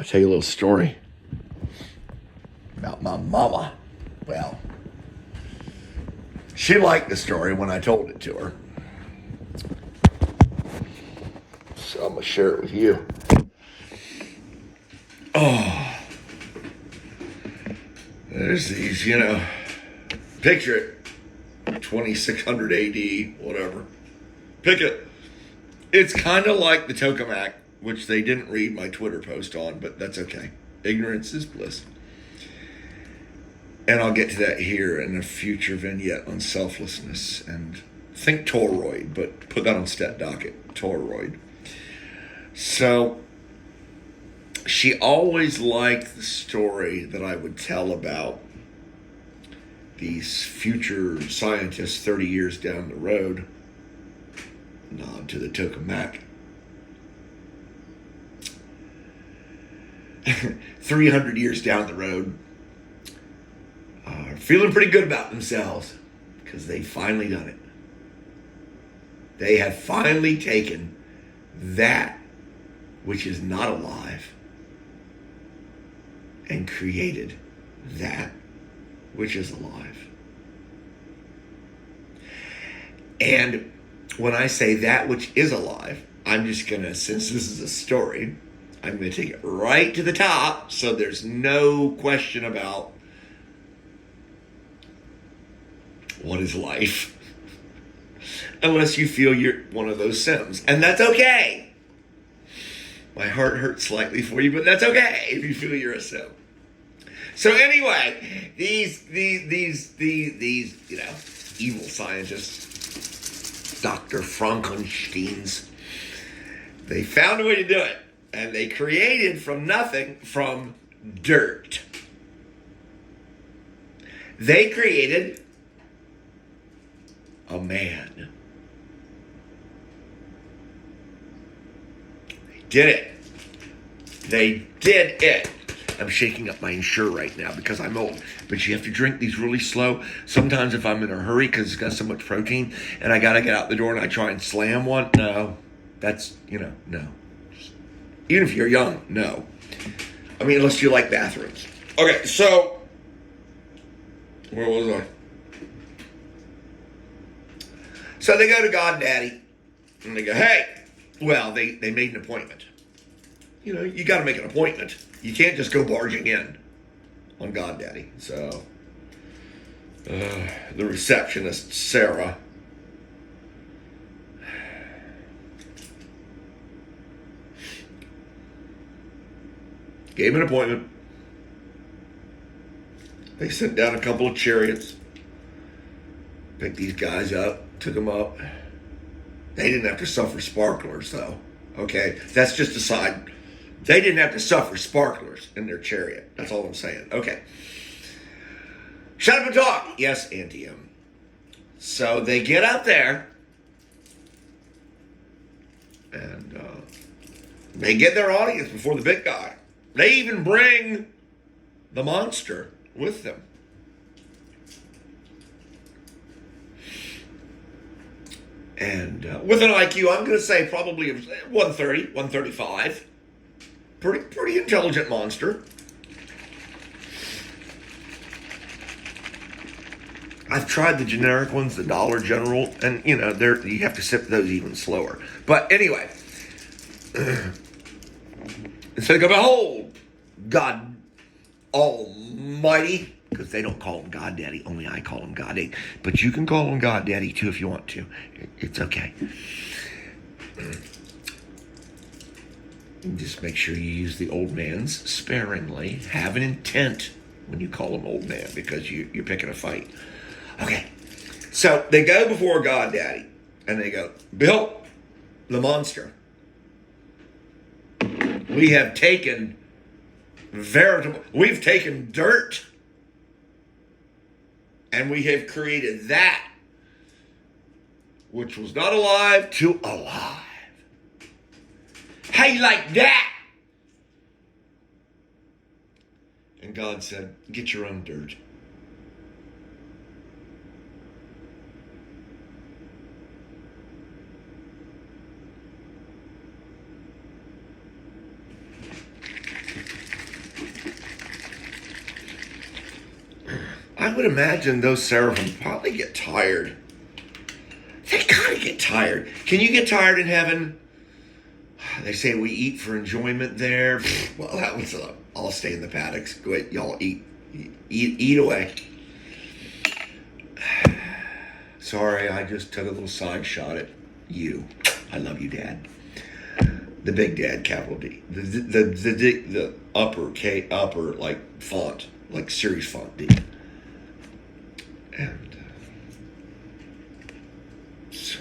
I'll tell you a little story about my mama. Well, she liked the story when I told it to her. So I'm going to share it with you. Oh, there's these, picture it, 2600 AD, whatever. Pick it. It's kind of like the TOKOMAC, which they didn't read my Twitter post on, but that's okay. Ignorance is bliss. And I'll get to that here in a future vignette on selflessness. And think toroid, but put that on stat docket, toroid. So she always liked the story that I would tell about these future scientists 30 years down the road. Nod to the TOKOMAC. 300 years down the road, are feeling pretty good about themselves because they've finally done it. They have finally taken that which is not alive and created that which is alive. And when I say that which is alive, I'm just going to, since this is a story, I'm going to take it right to the top so there's no question about what is life. Unless you feel you're one of those Sims. And that's okay. My heart hurts slightly for you, but that's okay if you feel you're a Sim. So anyway, these evil scientists, Dr. Frankensteins, they found a way to do it. And they created from nothing, from dirt. They created a man. They did it. They did it. I'm shaking up my Ensure right now because I'm old. But you have to drink these really slow. Sometimes if I'm in a hurry because it's got so much protein and I got to get out the door and I try and slam one, no. That's, no. Even if you're young, no. I mean, unless you like bathrooms. Okay, so, where was I? So they go to God Daddy, and they go, hey, well, they made an appointment. You got to make an appointment. You can't just go barging in on God Daddy. So, the receptionist, Sarah, gave him an appointment. They sent down a couple of chariots, picked these guys up, took them up. They didn't have to suffer sparklers, though. Okay, that's just a side. They didn't have to suffer sparklers in their chariot. That's all I'm saying. Okay. Shut up and talk. Yes, Auntie M. So they get out there, and they get their audience before the big guy. They even bring the monster with them. And with an IQ, I'm going to say probably 130, 135. Pretty intelligent monster. I've tried the generic ones, the Dollar General, and you have to sip those even slower. But anyway, so they go, behold, God Almighty, because they don't call him God Daddy, only I call him God Daddy. But you can call him God Daddy too if you want to. It's okay. Just make sure you use the old man's sparingly. Have an intent when you call him old man because you're picking a fight. Okay. So they go before God Daddy and they go, behold, the monster. We have taken we've taken dirt and we have created that which was not alive to alive. How you like that? And God said, get your own dirt. I would imagine those seraphim probably get tired. They gotta get tired. Can you get tired in heaven? They say we eat for enjoyment there. Well, that was I'll stay in the paddocks. Go ahead, y'all eat away. Sorry, I just took a little side shot at you. I love you, Dad. The big dad, capital D. The upper like font, like series font D. And so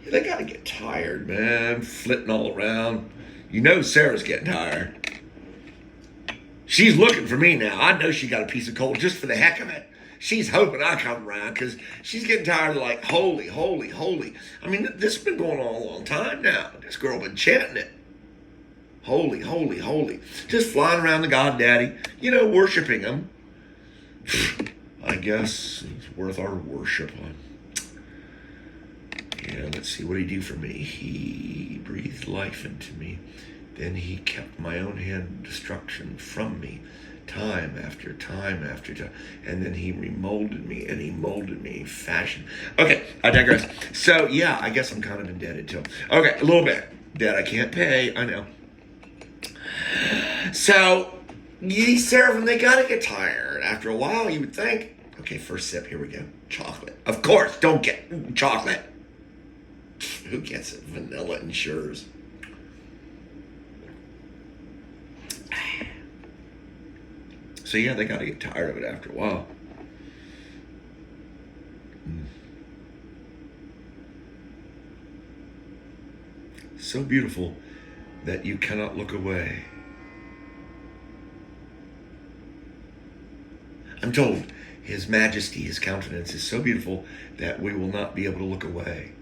they gotta get tired, man. Flitting all around. You know Sarah's getting tired. She's looking for me now. I know she got a piece of coal just for the heck of it. She's hoping I come around because she's getting tired of like, holy, holy, holy. I mean, this has been going on a long time now. This girl been chanting it. Holy, holy, holy. Just flying around the God Daddy, worshiping him. I guess he's worth our worship. Yeah, let's see. What did he do for me? He breathed life into me. Then he kept my own hand destruction from me. Time after time after time. And then he remolded me and he molded me, fashioned. Okay, I digress. So, yeah, I guess I'm kind of indebted to him. Okay, a little bit. Debt I can't pay, I know. So, these seraphim, they gotta get tired. After a while, you would think. Okay, first sip, here we go. Chocolate. Of course, don't get chocolate. Who gets it? Vanilla ensures. So yeah, they got to get tired of it after a while. So beautiful that you cannot look away. I'm told His Majesty, His countenance is so beautiful that we will not be able to look away.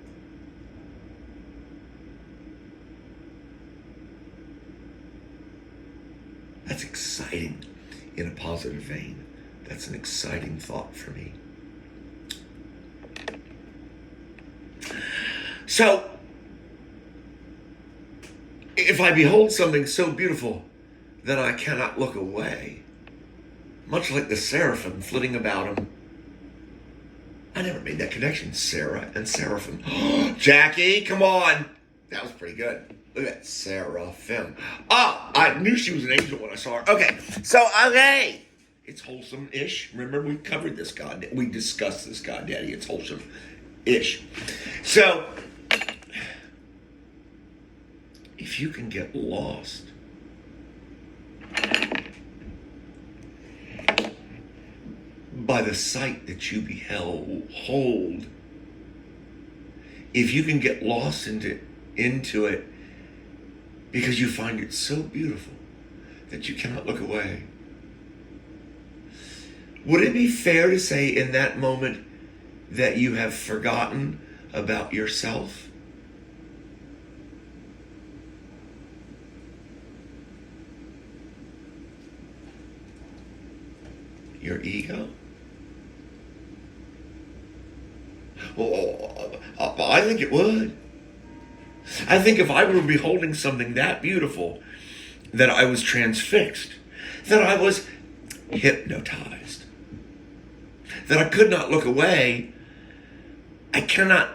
That's exciting. In a positive vein. That's an exciting thought for me. So, if I behold something so beautiful that I cannot look away, much like the seraphim flitting about him, I never made that connection, Sarah and seraphim. Jackie, come on. That was pretty good. Look at that, seraphim. Oh, I knew she was an angel when I saw her. Okay, so, okay. It's wholesome-ish. Remember, we covered this God. We discussed this God Daddy. It's wholesome-ish. So, if you can get lost by the sight that you behold, if you can get lost into it, because you find it so beautiful that you cannot look away. Would it be fair to say in that moment that you have forgotten about yourself? Your ego? Well, I think it would. I think if I were beholding something that beautiful, that I was transfixed, that I was hypnotized, that I could not look away, I cannot,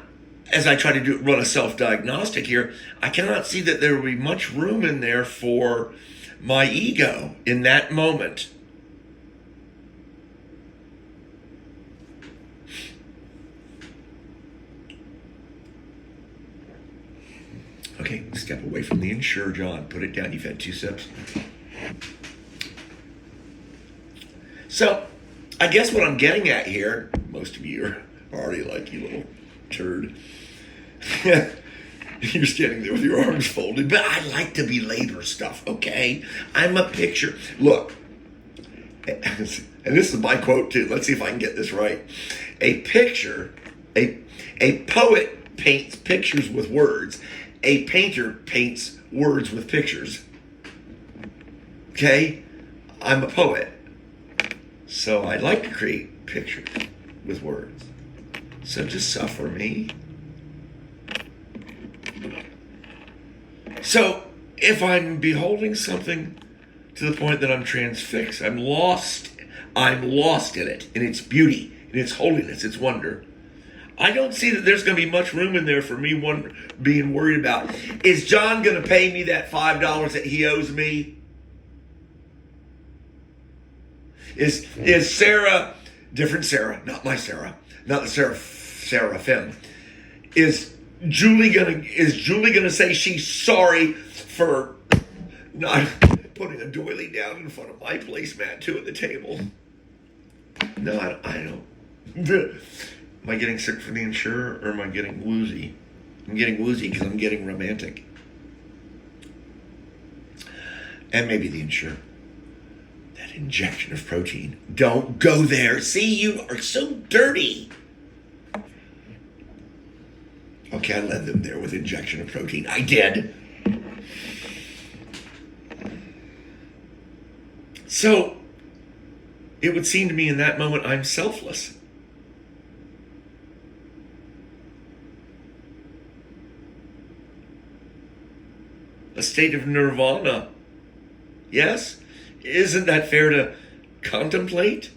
as I try to run a self-diagnostic here, I cannot see that there would be much room in there for my ego in that moment. Okay, step away from the Ensure, John. Put it down. You've had 2 sips. So, I guess what I'm getting at here, most of you are already like, you little turd. You're standing there with your arms folded. But I like to belabor stuff, okay? I'm a picture. Look, and this is my quote too. Let's see if I can get this right. A poet paints pictures with words. A painter paints words with pictures. Okay? I'm a poet. So I like to create pictures with words. So just suffer me. So if I'm beholding something to the point that I'm transfixed, I'm lost I'm lost in it, in its beauty, in its holiness, its wonder. I don't see that there's going to be much room in there for me being worried about, is John going to pay me that $5 that he owes me? Is Sarah, different Sarah, not my Sarah, not the Seraphim. Is Julie gonna say she's sorry for not putting a doily down in front of my placemat too at the table? No, I don't. Am I getting sick from the insurer, or am I getting woozy? I'm getting woozy because I'm getting romantic. And maybe the insurer. That injection of protein. Don't go there. See, you are so dirty. Okay, I led them there with injection of protein. I did. So, it would seem to me in that moment I'm selfless. A state of nirvana. Yes? Isn't that fair to contemplate?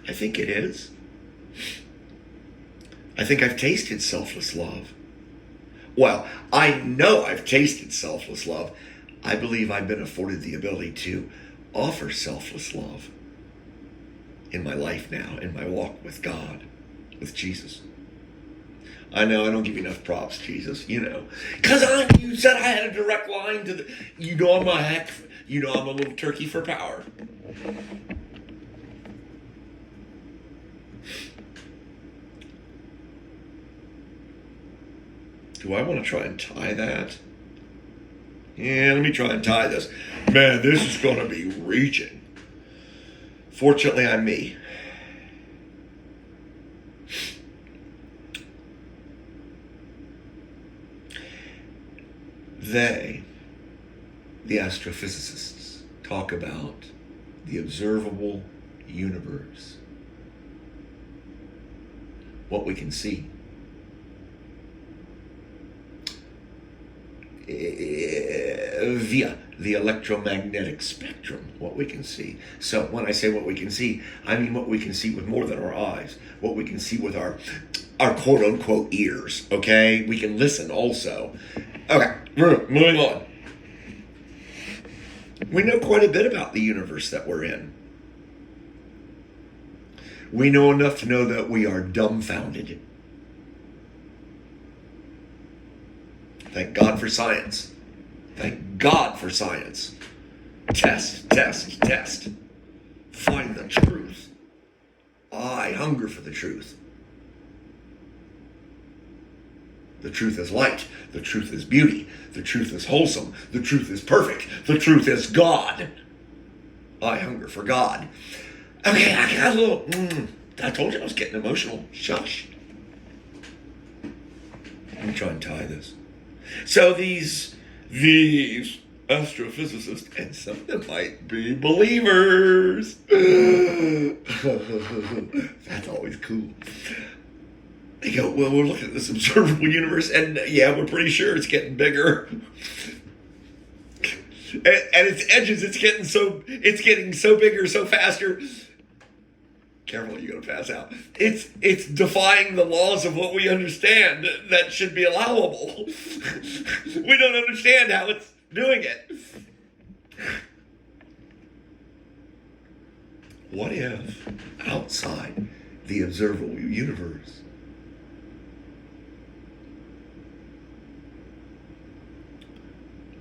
I think it is. I think I've tasted selfless love. Well, I know I've tasted selfless love. I believe I've been afforded the ability to offer selfless love in my life now, in my walk with God, with Jesus. I know I don't give you enough props, Jesus, you know. Because you said I had a direct line to the, I'm a little turkey for power. Do I want to try and tie that? Yeah, let me try and tie this. Man, this is going to be reaching. Fortunately, I'm me. They, the astrophysicists, talk about the observable universe. What we can see. Via the electromagnetic spectrum, what we can see. So when I say what we can see, I mean what we can see with more than our eyes, what we can see with our quote unquote ears, okay? We can listen also. Okay, moving on. We know quite a bit about the universe that we're in. We know enough to know that we are dumbfounded. Thank God for science. Thank God for science. Test, test, test. Find the truth. I hunger for the truth. The truth is light. The truth is beauty. The truth is wholesome. The truth is perfect. The truth is God. I hunger for God. Okay, I got a little... I told you I was getting emotional. Shush. Let me try and tie this. So these astrophysicists, and some of them might be believers. That's always cool. They go, well, we're looking at this observable universe, and yeah, we're pretty sure it's getting bigger. And its edges, it's getting so bigger, so faster. Careful, you're going to pass out. It's defying the laws of what we understand that should be allowable. We don't understand how it's doing it. What if outside the observable universe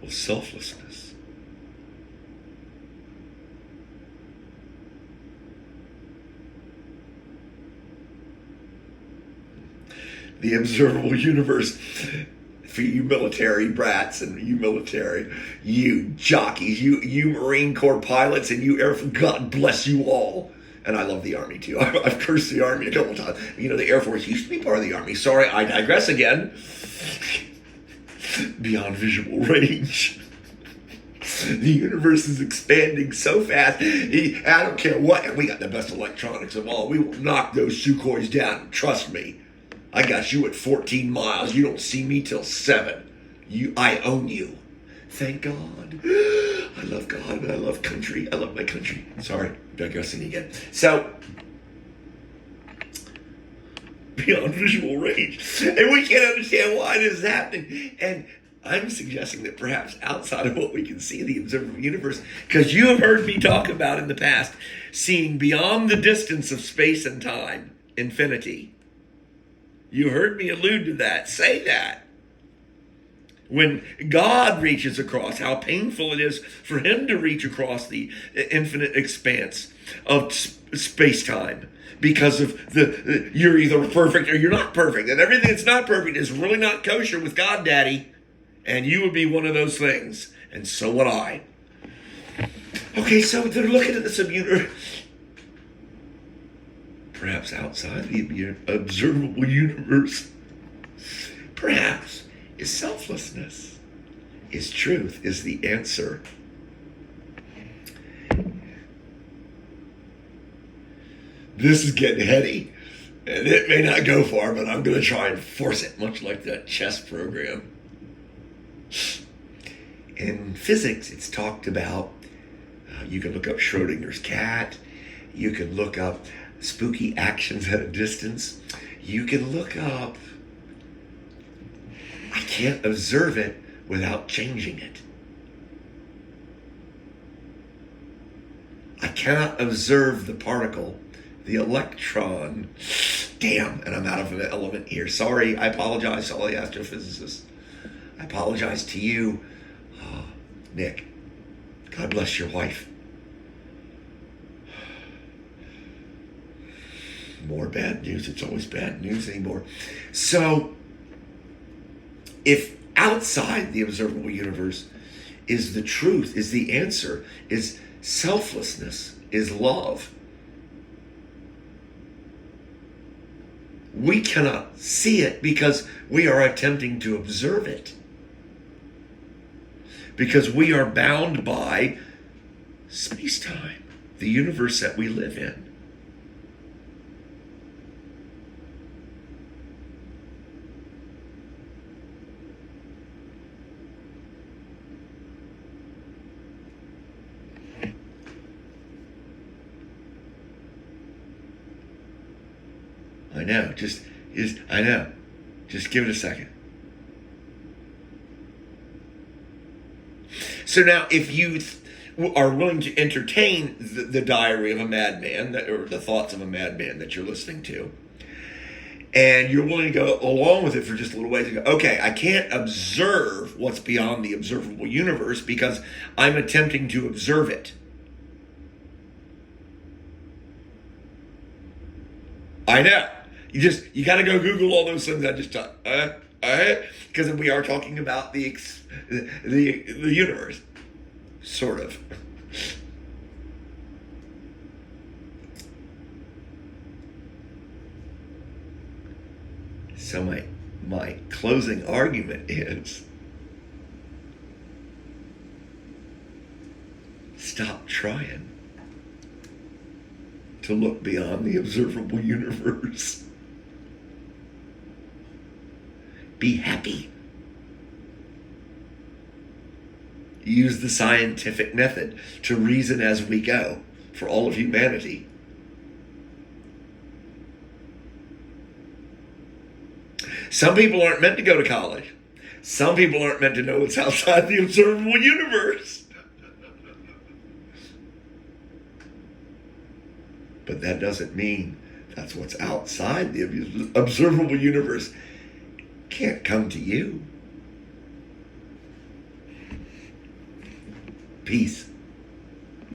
was selflessness? The observable universe, for you military brats and you military, you jockeys, you Marine Corps pilots and you Air Force, God bless you all. And I love the Army too. I've cursed the Army a couple of times. You know, the Air Force used to be part of the Army. Sorry, I digress again. Beyond visual range. The universe is expanding so fast. I don't care what. And we got the best electronics of all. We will knock those Sukhois down. Trust me. I got you at 14 miles. You don't see me till 7. I own you. Thank God. I love God and I love country. I love my country. Sorry, digressing again. So, beyond visual range. And we can't understand why this is happening. And I'm suggesting that perhaps outside of what we can see, the observable universe, because you have heard me talk about in the past, seeing beyond the distance of space and time, infinity. You heard me allude to that, say that. When God reaches across, how painful it is for him to reach across the infinite expanse of space-time. Because of you're either perfect or you're not perfect. And everything that's not perfect is really not kosher with God, Daddy. And you would be one of those things. And so would I. Okay, so they're looking at the subuniverse. Perhaps outside the observable universe. Perhaps is selflessness. Is truth. Is the answer. This is getting heady. And it may not go far, but I'm going to try and force it, much like that chess program. In physics, it's talked about, you can look up Schrodinger's cat. You can look up spooky actions at a distance. You can look up, I can't observe it without changing it. I cannot observe the particle, the electron. Damn, and I'm out of an element here. Sorry, I apologize to all the astrophysicists. I apologize to you, Nick. God bless your wife. More bad news. It's always bad news anymore. So, if outside the observable universe is the truth, is the answer, is selflessness, is love, we cannot see it because we are attempting to observe it. Because we are bound by space-time, the universe that we live in. I know. Just give it a second. So now, if you are willing to entertain the diary of a madman, or the thoughts of a madman that you're listening to, and you're willing to go along with it for just a little ways and go, okay, I can't observe what's beyond the observable universe because I'm attempting to observe it. I know. You got to go Google all those things I just talked. Because we are talking about the universe, sort of. So my closing argument is, stop trying to look beyond the observable universe. Be happy. Use the scientific method to reason as we go for all of humanity. Some people aren't meant to go to college. Some people aren't meant to know what's outside the observable universe. But that doesn't mean that's what's outside the observable universe can't come to you. Peace.